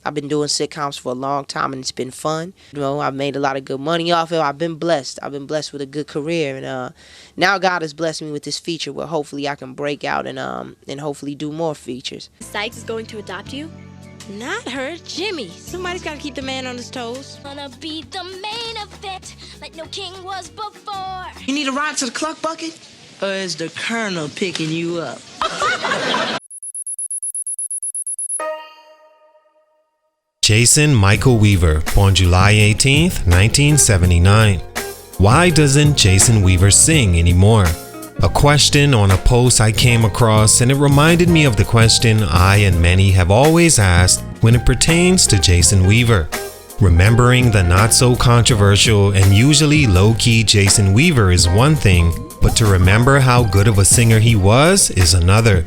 I've been doing sitcoms for a long time and it's been fun. I've made a lot of good money off it. I've been blessed. I've been blessed with a good career, and now God has blessed me with this feature where hopefully I can break out and hopefully do more features. Sykes is going to adopt you? Not her, Jimmy. Somebody's got to keep the man on his toes. Gonna be the main event like no king was before. You need a ride to the cluck bucket? Or is the colonel picking you up? Jason Michael Weaver, born July 18th, 1979. Why doesn't Jason Weaver sing anymore? A question on a post I came across, and it reminded me of the question I and many have always asked when it pertains to Jason Weaver. Remembering the not so controversial and usually low-key Jason Weaver is one thing, but to remember how good of a singer he was is another.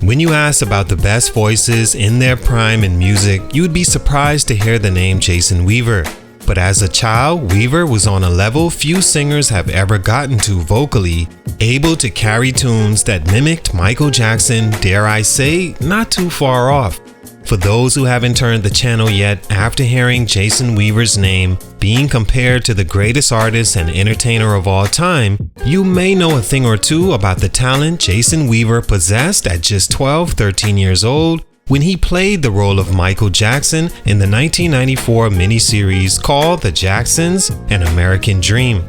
When you ask about the best voices in their prime in music, you would be surprised to hear the name Jason Weaver. But as a child, Weaver was on a level few singers have ever gotten to vocally, able to carry tunes that mimicked Michael Jackson, dare I say, not too far off. For those who haven't turned the channel yet, after hearing Jason Weaver's name being compared to the greatest artist and entertainer of all time, you may know a thing or two about the talent Jason Weaver possessed at just 13 years old when he played the role of Michael Jackson in the 1994 miniseries called The Jacksons: An American Dream.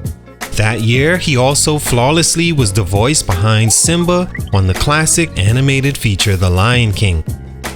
That year, he also flawlessly was the voice behind Simba on the classic animated feature The Lion King.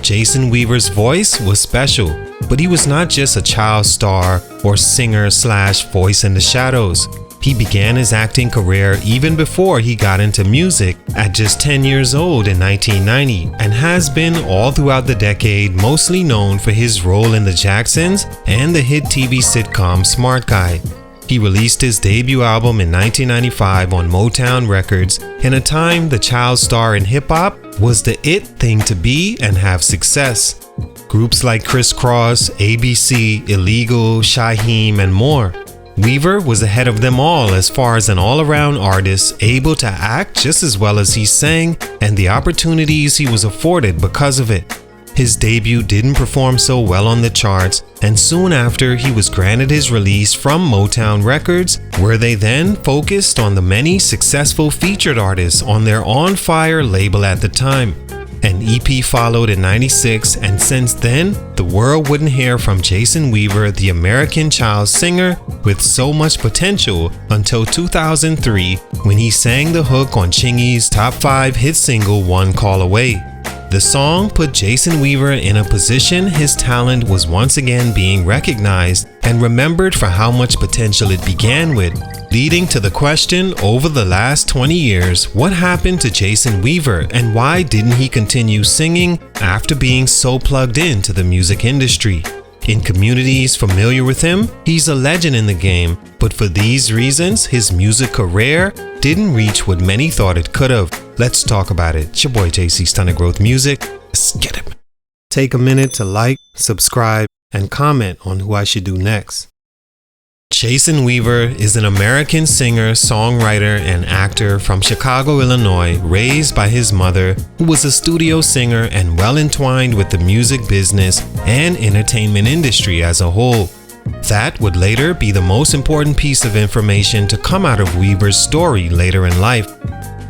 Jason Weaver's voice was special, but he was not just a child star or singer / voice in the shadows. He began his acting career even before he got into music at just 10 years old in 1990 and has been all throughout the decade mostly known for his role in The Jacksons and the hit TV sitcom Smart Guy. He released his debut album in 1995 on Motown Records in a time the child star in hip-hop was the it thing to be and have success. Groups like Criss Cross, ABC, Illegal, Shaheem, and more. Weaver was ahead of them all as far as an all-around artist able to act just as well as he sang and the opportunities he was afforded because of it. His debut didn't perform so well on the charts, and soon after he was granted his release from Motown Records, where they then focused on the many successful featured artists on their On Fire label at the time. An EP followed in '96, and since then, the world wouldn't hear from Jason Weaver, the American child singer with so much potential, until 2003 when he sang the hook on Chingy's top 5 hit single One Call Away. The song put Jason Weaver in a position his talent was once again being recognized and remembered for how much potential it began with, leading to the question over the last 20 years, what happened to Jason Weaver and why didn't he continue singing after being so plugged into the music industry? In communities familiar with him, he's a legend in the game, but for these reasons, his music career didn't reach what many thought it could have. Let's talk about it. It's your boy JC, Stunted Growth Music. Let's get it. Take a minute to like, subscribe, and comment on who I should do next. Jason Weaver is an American singer, songwriter, and actor from Chicago, Illinois, raised by his mother, who was a studio singer and well entwined with the music business and entertainment industry as a whole. That would later be the most important piece of information to come out of Weaver's story later in life.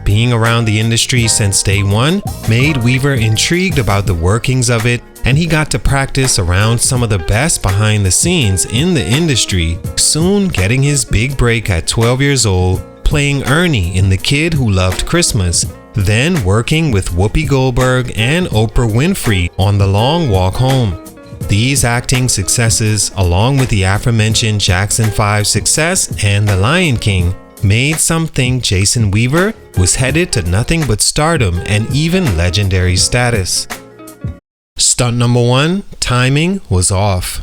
Being around the industry since day one made Weaver intrigued about the workings of it, and he got to practice around some of the best behind the scenes in the industry, soon getting his big break at 12 years old, playing Ernie in The Kid Who Loved Christmas, then working with Whoopi Goldberg and Oprah Winfrey on The Long Walk Home. These acting successes, along with the aforementioned Jackson 5 success and The Lion King, made some think Jason Weaver was headed to nothing but stardom and even legendary status. Stunt number 1, timing was off.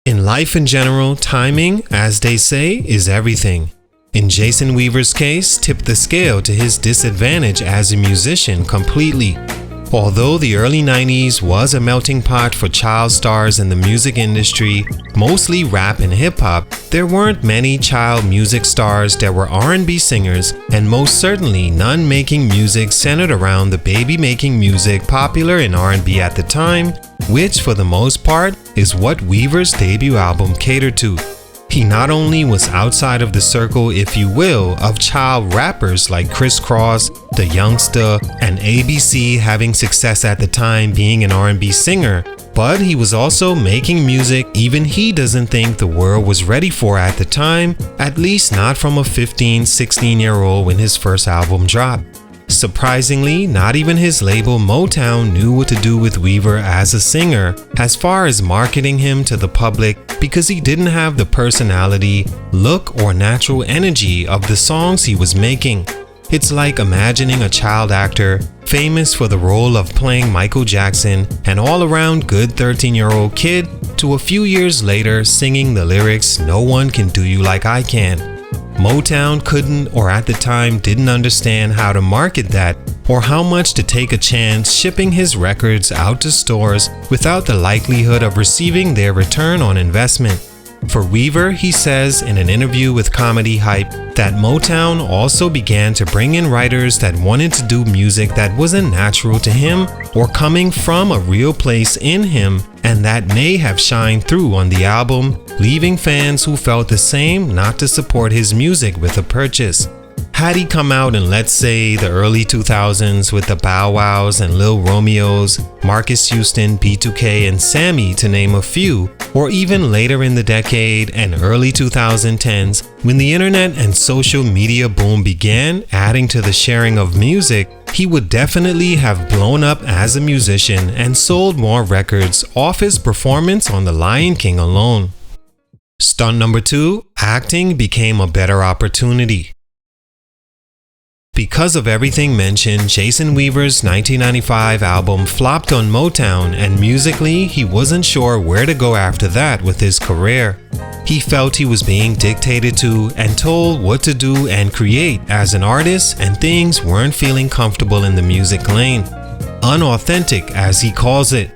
In life in general, timing, as they say, is everything. In Jason Weaver's case, tipped the scale to his disadvantage as a musician completely. Although the early 90s was a melting pot for child stars in the music industry, mostly rap and hip-hop, there weren't many child music stars that were R&B singers, and most certainly none making music centered around the baby-making music popular in R&B at the time, which for the most part is what Weaver's debut album catered to. He not only was outside of the circle, if you will, of child rappers like Criss Cross, The Youngster, and ABC having success at the time being an R&B singer, but he was also making music even he doesn't think the world was ready for at the time, at least not from a 15, 16-year-old when his first album dropped. Surprisingly, not even his label Motown knew what to do with Weaver as a singer as far as marketing him to the public, because he didn't have the personality, look, or natural energy of the songs he was making. It's like imagining a child actor famous for the role of playing Michael Jackson, an all-around good 13-year-old kid, to a few years later singing the lyrics, "No one can do you like I can." Motown couldn't, or at the time didn't understand how to market that, or how much to take a chance shipping his records out to stores without the likelihood of receiving their return on investment. For Weaver, he says in an interview with Comedy Hype that Motown also began to bring in writers that wanted to do music that wasn't natural to him or coming from a real place in him, and that may have shined through on the album, leaving fans who felt the same not to support his music with a purchase. Had he come out in, let's say, the early 2000s with the Bow Wows and Lil Romeos, Marcus Houston, B2K, and Sammy to name a few, or even later in the decade and early 2010s, when the internet and social media boom began adding to the sharing of music, he would definitely have blown up as a musician and sold more records off his performance on The Lion King alone. Stunt number 2, acting became a better opportunity. Because of everything mentioned, Jason Weaver's 1995 album flopped on Motown, and musically, he wasn't sure where to go after that with his career. He felt he was being dictated to and told what to do and create as an artist, and things weren't feeling comfortable in the music lane. Unauthentic, as he calls it.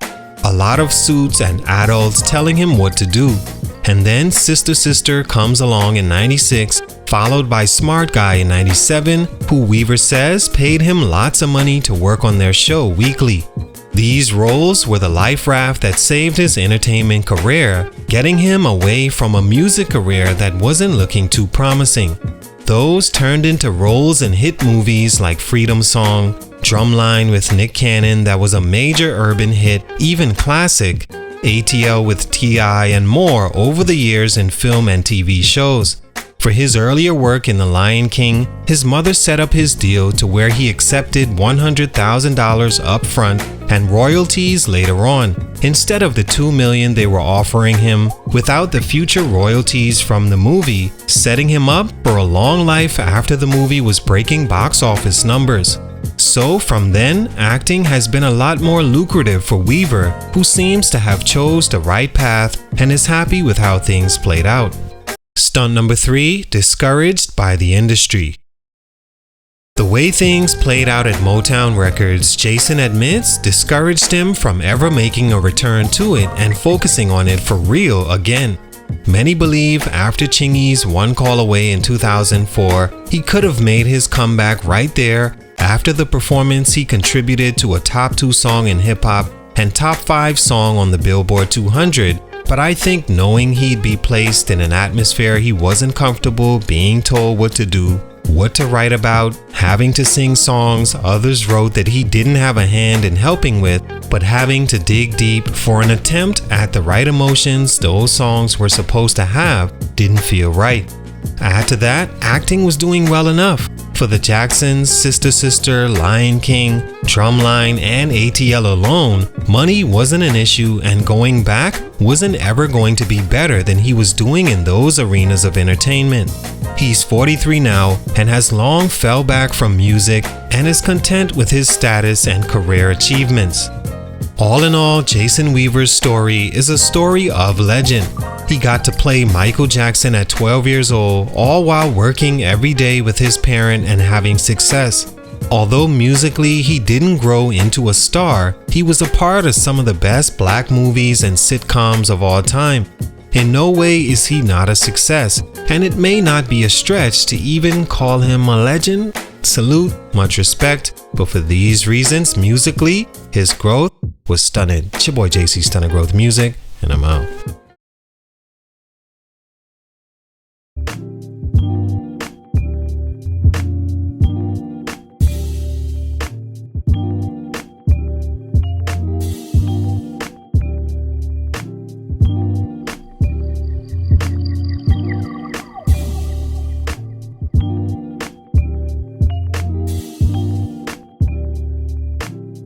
A lot of suits and adults telling him what to do. And then Sister Sister comes along in 96, followed by Smart Guy in 97, who Weaver says paid him lots of money to work on their show weekly. These roles were the life raft that saved his entertainment career, getting him away from a music career that wasn't looking too promising. Those turned into roles in hit movies like Freedom Song, Drumline with Nick Cannon that was a major urban hit, even classic, ATL with T.I., and more over the years in film and TV shows. For his earlier work in The Lion King, his mother set up his deal to where he accepted $100,000 up front and royalties later on, instead of the $2 million they were offering him, without the future royalties from the movie, setting him up for a long life after the movie was breaking box office numbers. So from then, acting has been a lot more lucrative for Weaver, who seems to have chose the right path and is happy with how things played out. Stunt number 3, discouraged by the industry. The way things played out at Motown Records, Jason admits, discouraged him from ever making a return to it and focusing on it for real again. Many believe after Chingy's One Call Away in 2004, he could have made his comeback right there. After the performance, he contributed to a top 2 song in hip-hop and top 5 song on the Billboard 200, but I think knowing he'd be placed in an atmosphere he wasn't comfortable being told what to do, what to write about, having to sing songs others wrote that he didn't have a hand in helping with, but having to dig deep for an attempt at the right emotions those songs were supposed to have, didn't feel right. Add to that, acting was doing well enough. For the Jacksons, Sister Sister, Lion King, Drumline, and ATL alone, money wasn't an issue, and going back wasn't ever going to be better than he was doing in those arenas of entertainment. He's 43 now and has long fell back from music and is content with his status and career achievements. All in all, Jason Weaver's story is a story of legend. He got to play Michael Jackson at 12 years old, all while working every day with his parent and having success. Although musically he didn't grow into a star, he was a part of some of the best black movies and sitcoms of all time. In no way is he not a success, and it may not be a stretch to even call him a legend. Salute, much respect, but for these reasons, musically, his growth with Stunted. It's your boy JC, Stunted Growth Music, and I'm out.